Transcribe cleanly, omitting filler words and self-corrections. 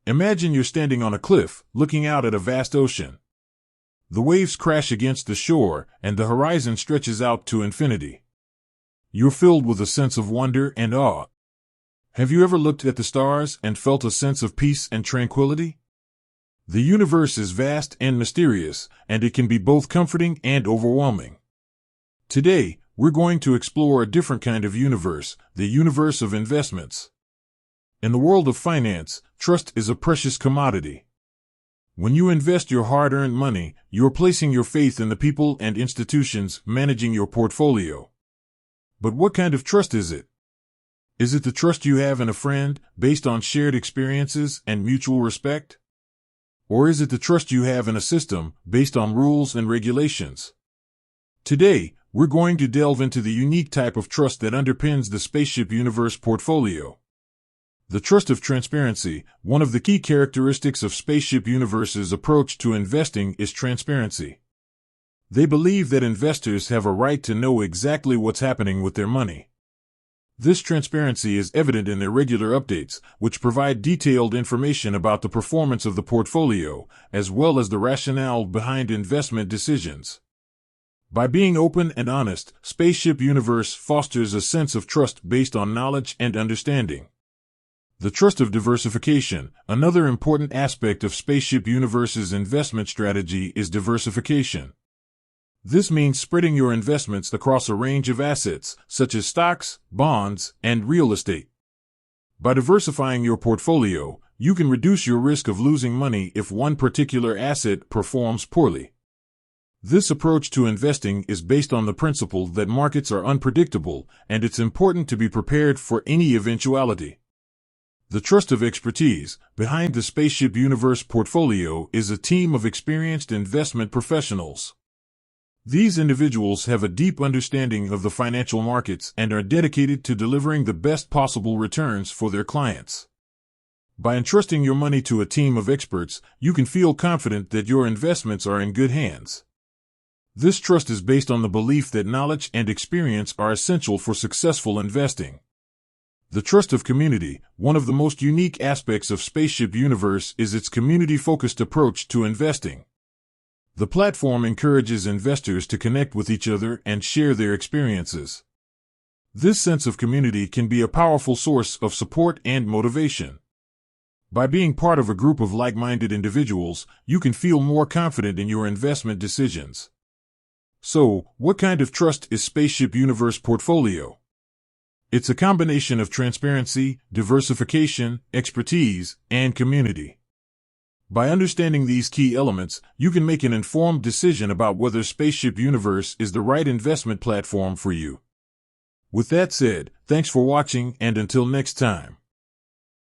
Imagine you're standing on a cliff, looking out at a vast ocean. The waves crash against the shore, and the horizon stretches out to infinity. You're filled with a sense of wonder and awe. Have you ever looked at the stars and felt a sense of peace and tranquility? The universe is vast and mysterious, and it can be both comforting and overwhelming. Today, we're going to explore a different kind of universe, the universe of investments. In the world of finance, trust is a precious commodity. When you invest your hard-earned money, you're placing your faith in the people and institutions managing your portfolio. But what kind of trust is it? Is it the trust you have in a friend, based on shared experiences and mutual respect? Or is it the trust you have in a system, based on rules and regulations? Today, we're going to delve into the unique type of trust that underpins the Spaceship Universe portfolio. The trust of transparency. One of the key characteristics of Spaceship Universe's approach to investing is transparency. They believe that investors have a right to know exactly what's happening with their money. This transparency is evident in their regular updates, which provide detailed information about the performance of the portfolio, as well as the rationale behind investment decisions. By being open and honest, Spaceship Universe fosters a sense of trust based on knowledge and understanding. The trust of diversification. Another important aspect of Spaceship Universe's investment strategy is diversification. This means spreading your investments across a range of assets, such as stocks, bonds, and real estate. By diversifying your portfolio, you can reduce your risk of losing money if one particular asset performs poorly. This approach to investing is based on the principle that markets are unpredictable, and it's important to be prepared for any eventuality. The trust of expertise. Behind the Spaceship Universe portfolio is a team of experienced investment professionals. These individuals have a deep understanding of the financial markets and are dedicated to delivering the best possible returns for their clients. By entrusting your money to a team of experts, you can feel confident that your investments are in good hands. This trust is based on the belief that knowledge and experience are essential for successful investing. The trust of community. One of the most unique aspects of Spaceship Universe is its community-focused approach to investing. The platform encourages investors to connect with each other and share their experiences. This sense of community can be a powerful source of support and motivation. By being part of a group of like-minded individuals, you can feel more confident in your investment decisions. So, what kind of trust is Spaceship Universe portfolio? It's a combination of transparency, diversification, expertise, and community. By understanding these key elements, you can make an informed decision about whether Spaceship Universe is the right investment platform for you. With that said, thanks for watching, and until next time.